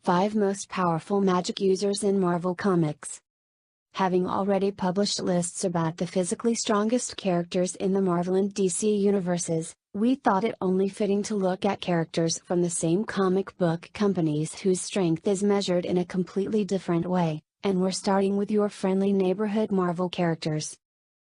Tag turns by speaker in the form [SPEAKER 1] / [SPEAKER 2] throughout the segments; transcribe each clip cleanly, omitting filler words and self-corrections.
[SPEAKER 1] 5 Most Powerful Magic Users in Marvel Comics. Having already published lists about the physically strongest characters in the Marvel and DC universes, we thought it only fitting to look at characters from the same comic book companies whose strength is measured in a completely different way, and we're starting with your friendly neighborhood Marvel characters.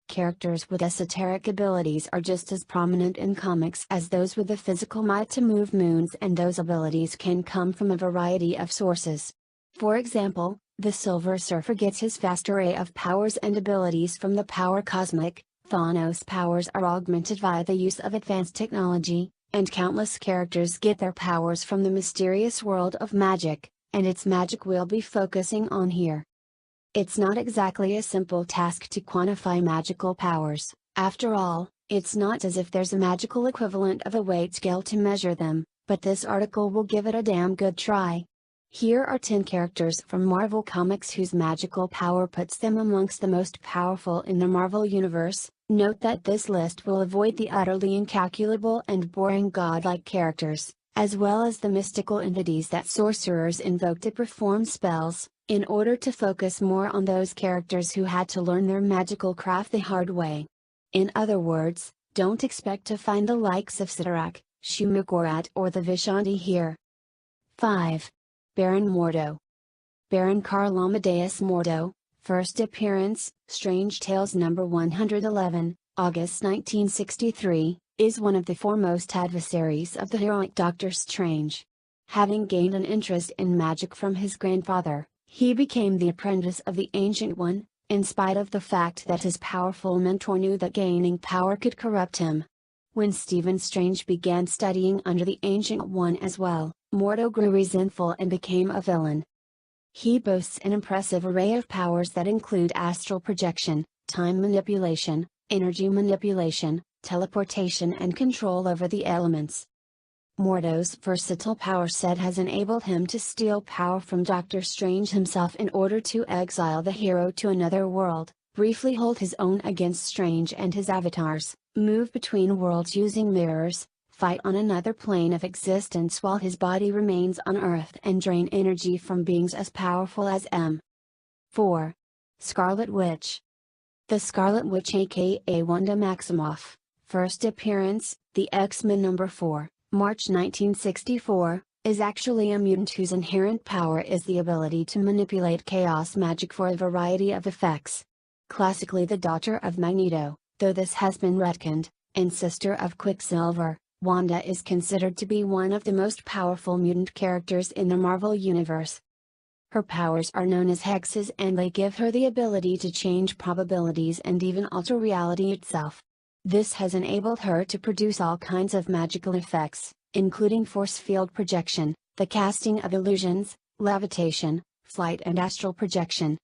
[SPEAKER 1] Characters with esoteric abilities are just as prominent in comics as those with the physical might to move moons, and those abilities can come from a variety of sources. For example, the Silver Surfer gets his vast array of powers and abilities from the power cosmic, Thanos' powers are augmented via the use of advanced technology, and countless characters get their powers from the mysterious world of magic, and it's magic we'll be focusing on here. It's not exactly a simple task to quantify magical powers. After all, it's not as if there's a magical equivalent of a weight scale to measure them, but this article will give it a damn good try. Here are 10 characters from Marvel Comics whose magical power puts them amongst the most powerful in the Marvel Universe. Note that this list will avoid the utterly incalculable and boring godlike characters, as well as the mystical entities that sorcerers invoke to perform spells, in order to focus more on those characters who had to learn their magical craft the hard way. In other words, don't expect to find the likes of Sidorak, Shumagorat or the Vishanti here. 5. Baron Mordo. Baron Karl Amadeus Mordo, first appearance, Strange Tales number 111, August 1963, is one of the foremost adversaries of the heroic Doctor Strange. Having gained an interest in magic from his grandfather, he became the apprentice of the Ancient One, in spite of the fact that his powerful mentor knew that gaining power could corrupt him. When Stephen Strange began studying under the Ancient One as well, Mordo grew resentful and became a villain. He boasts an impressive array of powers that include astral projection, time manipulation, energy manipulation, teleportation and control over the elements. Mordo's versatile power set has enabled him to steal power from Doctor Strange himself in order to exile the hero to another world, briefly hold his own against Strange and his avatars, move between worlds using mirrors, fight on another plane of existence while his body remains on Earth, and drain energy from beings as powerful as M. 4. Scarlet Witch. The Scarlet Witch, aka Wanda Maximoff, first appearance, The X-Men number 4. March 1964, is actually a mutant whose inherent power is the ability to manipulate chaos magic for a variety of effects. Classically the daughter of Magneto, though this has been retconned, and sister of Quicksilver, Wanda is considered to be one of the most powerful mutant characters in the Marvel Universe. Her powers are known as hexes, and they give her the ability to change probabilities and even alter reality itself. This has enabled her to produce all kinds of magical effects, including force field projection, the casting of illusions, levitation, flight and astral projection.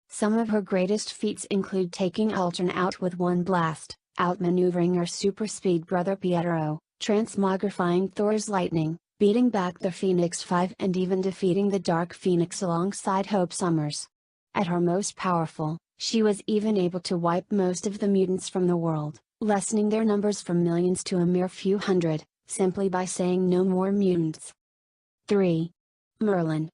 [SPEAKER 1] Some of her greatest feats include taking Ultron out with one blast, outmaneuvering her super speed brother Pietro, transmogrifying Thor's lightning, beating back the Phoenix Five, and even defeating the Dark Phoenix alongside Hope Summers. At her most powerful, she was even able to wipe most of the mutants from the world, lessening their numbers from millions to a mere few hundred, simply by saying no more mutants. 3. Merlin.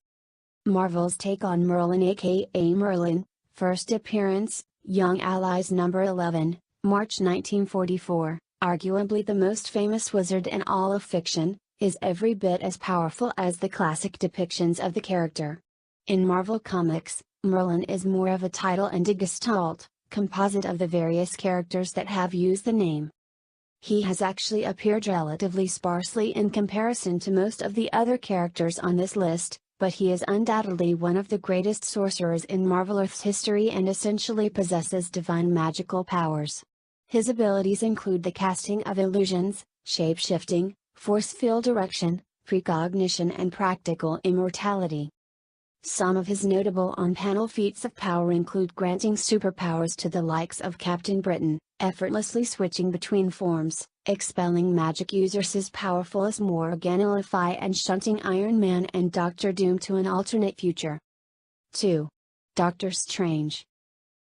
[SPEAKER 1] Marvel's take on Merlin, aka Merlin, first appearance, Young Allies number 11, March 1944, arguably the most famous wizard in all of fiction, is every bit as powerful as the classic depictions of the character. In Marvel Comics, Merlin is more of a title and a gestalt, composite of the various characters that have used the name. He has actually appeared relatively sparsely in comparison to most of the other characters on this list, but he is undoubtedly one of the greatest sorcerers in Marvel Earth's history and essentially possesses divine magical powers. His abilities include the casting of illusions, shape-shifting, force field direction, precognition and practical immortality. Some of his notable on-panel feats of power include granting superpowers to the likes of Captain Britain, effortlessly switching between forms, expelling magic users as powerful as Morgana Le Fay, and shunting Iron Man and Doctor Doom to an alternate future. 2. Doctor Strange.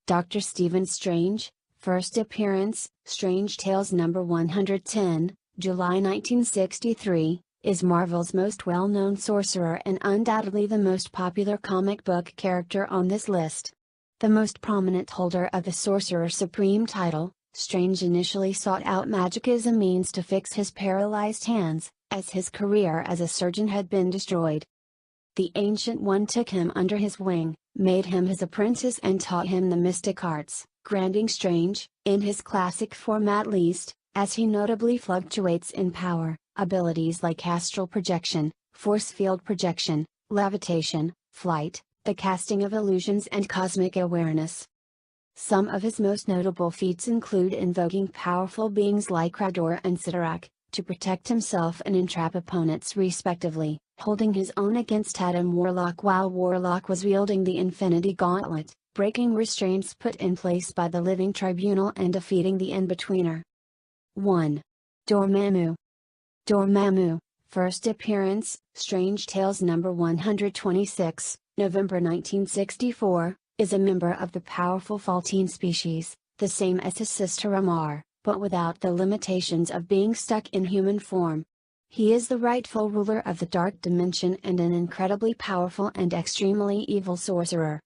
[SPEAKER 1] Dr. Stephen Strange, first appearance, Strange Tales number 110, July 1963, is Marvel's most well-known sorcerer and undoubtedly the most popular comic book character on this list. The most prominent holder of the Sorcerer Supreme title, Strange initially sought out magic as a means to fix his paralyzed hands, as his career as a surgeon had been destroyed. The Ancient One took him under his wing, made him his apprentice and taught him the mystic arts, granting Strange, in his classic form at least, as he notably fluctuates in power, abilities like astral projection, force field projection, levitation, flight, the casting of illusions and cosmic awareness. Some of his most notable feats include invoking powerful beings like Rador and Sidorak, to protect himself and entrap opponents respectively, holding his own against Adam Warlock while Warlock was wielding the Infinity Gauntlet, breaking restraints put in place by the Living Tribunal and defeating the In-Betweener. 1. Dormammu. Dormammu, first appearance, Strange Tales No. 126, November 1964, is a member of the powerful Faltine species, the same as his sister Amar, but without the limitations of being stuck in human form. He is the rightful ruler of the Dark Dimension and an incredibly powerful and extremely evil sorcerer.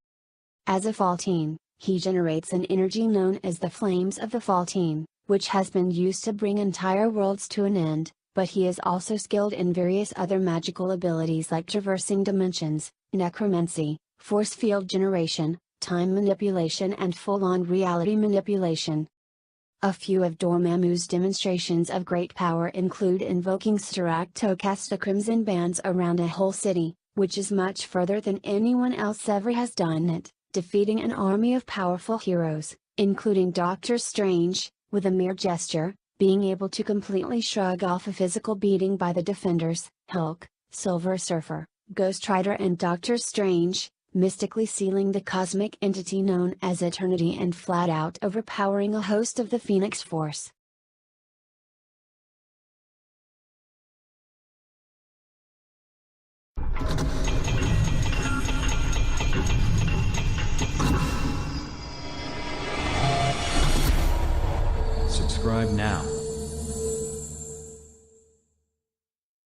[SPEAKER 1] As a Faltine, he generates an energy known as the Flames of the Faltine, which has been used to bring entire worlds to an end, but he is also skilled in various other magical abilities like traversing dimensions, necromancy, force field generation, time manipulation and full-on reality manipulation. A few of Dormammu's demonstrations of great power include invoking Sidorak to cast the Crimson Bands around a whole city, which is much further than anyone else ever has done it, defeating an army of powerful heroes, including Doctor Strange, with a mere gesture, being able to completely shrug off a physical beating by the Defenders, Hulk, Silver Surfer, Ghost Rider and Doctor Strange, mystically sealing the cosmic entity known as Eternity and flat out overpowering a host of the Phoenix Force.
[SPEAKER 2] Subscribe now.